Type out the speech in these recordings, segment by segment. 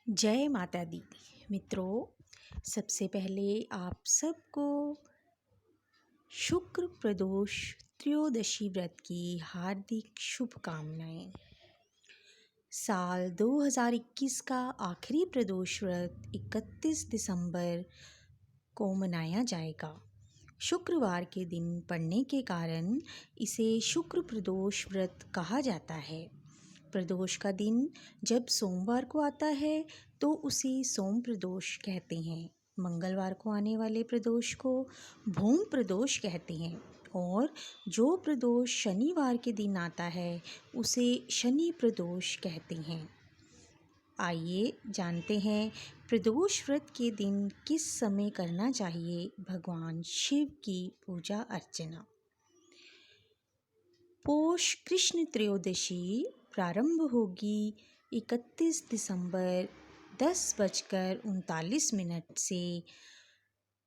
जय माता दी। मित्रों, सबसे पहले आप सबको शुक्र प्रदोष त्रयोदशी व्रत की हार्दिक शुभकामनाएं। साल 2021 का आखिरी प्रदोष व्रत 31 दिसंबर को मनाया जाएगा। शुक्रवार के दिन पड़ने के कारण इसे शुक्र प्रदोष व्रत कहा जाता है। प्रदोष का दिन जब सोमवार को आता है तो उसे सोम प्रदोष कहते हैं। मंगलवार को आने वाले प्रदोष को भूम प्रदोष कहते हैं और जो प्रदोष शनिवार के दिन आता है उसे शनि प्रदोष कहते हैं। आइए जानते हैं प्रदोष व्रत के दिन किस समय करना चाहिए भगवान शिव की पूजा अर्चना। पौष कृष्ण त्रयोदशी प्रारंभ होगी 31 दिसंबर 10:39 से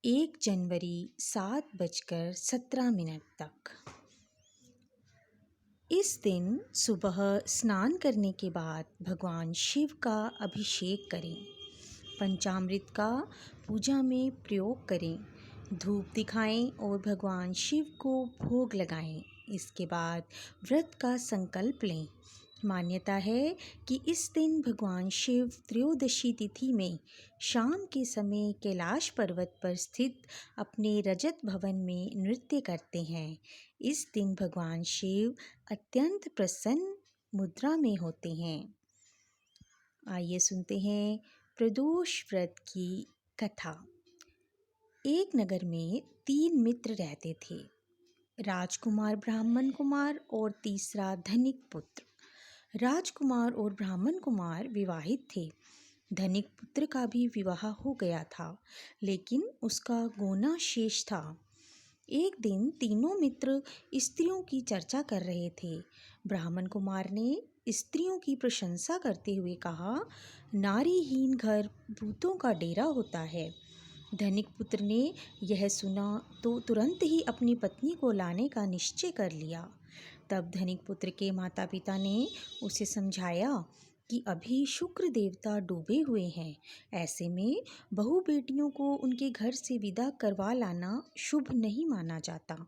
1 जनवरी 7:17 तक। इस दिन सुबह स्नान करने के बाद भगवान शिव का अभिषेक करें, पंचामृत का पूजा में प्रयोग करें, धूप दिखाएं और भगवान शिव को भोग लगाएं। इसके बाद व्रत का संकल्प लें। मान्यता है कि इस दिन भगवान शिव त्रयोदशी तिथि में शाम के समय कैलाश पर्वत पर स्थित अपने रजत भवन में नृत्य करते हैं। इस दिन भगवान शिव अत्यंत प्रसन्न मुद्रा में होते हैं। आइए सुनते हैं प्रदोष व्रत की कथा। एक नगर में 3 मित्र रहते थे, राजकुमार, ब्राह्मण कुमार और तीसरा धनिक पुत्र। राजकुमार और ब्राह्मण कुमार विवाहित थे। धनिक पुत्र का भी विवाह हो गया था, लेकिन उसका गोना शेष था। एक दिन तीनों मित्र स्त्रियों की चर्चा कर रहे थे। ब्राह्मण कुमार ने स्त्रियों की प्रशंसा करते हुए कहा, नारीहीन घर भूतों का डेरा होता है। धनिक पुत्र ने यह सुना तो तुरंत ही अपनी पत्नी को लाने का निश्चय कर लिया। तब धनिक पुत्र के माता पिता ने उसे समझाया कि अभी शुक्र देवता डूबे हुए हैं, ऐसे में बहू बेटियों को उनके घर से विदा करवा लाना शुभ नहीं माना जाता।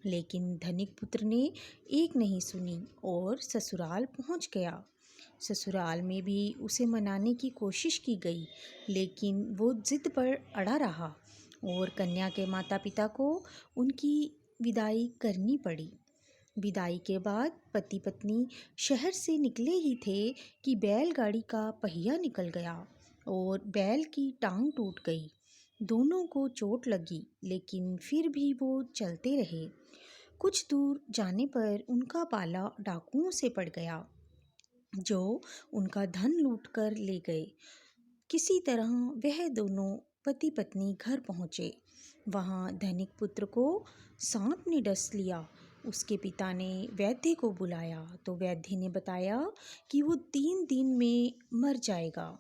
लेकिन धनिक पुत्र ने एक नहीं सुनी और ससुराल पहुंच गया। ससुराल में भी उसे मनाने की कोशिश की गई, लेकिन वो जिद पर अड़ा रहा और कन्या के माता पिता को उनकी विदाई करनी पड़ी। विदाई के बाद पति पत्नी शहर से निकले ही थे कि बैलगाड़ी का पहिया निकल गया और बैल की टांग टूट गई। दोनों को चोट लगी, लेकिन फिर भी वो चलते रहे। कुछ दूर जाने पर उनका पाला डाकुओं से पड़ गया, जो उनका धन लूटकर ले गए। किसी तरह वह दोनों पति पत्नी घर पहुँचे। वहाँ धनिक पुत्र को सांप ने डस लिया। उसके पिता ने वैद्य को बुलाया तो वैद्य ने बताया कि वो 3 दिन में मर जाएगा।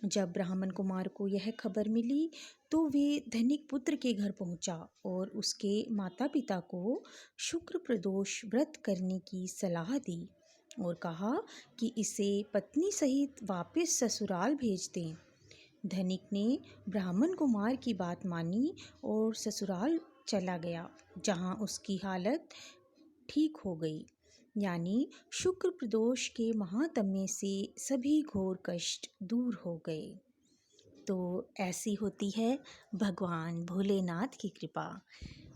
जब ब्राह्मण कुमार को यह खबर मिली तो वे धनिक पुत्र के घर पहुंचा और उसके माता पिता को शुक्र प्रदोष व्रत करने की सलाह दी और कहा कि इसे पत्नी सहित वापस ससुराल भेज दें। धनिक ने ब्राह्मण कुमार की बात मानी और ससुराल चला गया, जहां उसकी हालत ठीक हो गई। यानी शुक्र प्रदोष के महात्म्य से सभी घोर कष्ट दूर हो गए। तो ऐसी होती है भगवान भोलेनाथ की कृपा।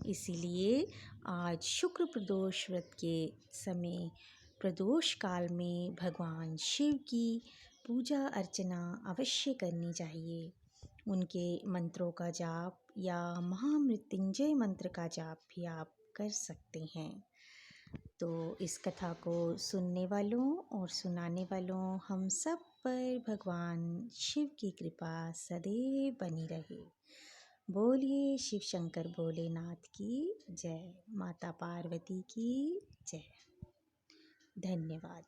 इसीलिए आज शुक्र प्रदोष व्रत के समय प्रदोष काल में भगवान शिव की पूजा अर्चना अवश्य करनी चाहिए। उनके मंत्रों का जाप या महामृत्युंजय मंत्र का जाप भी आप कर सकते हैं। तो इस कथा को सुनने वालों और सुनाने वालों हम सब पर भगवान शिव की कृपा सदैव बनी रहे। बोलिए शिव शंकर भोलेनाथ की जय, माता पार्वती की जय। धन्यवाद।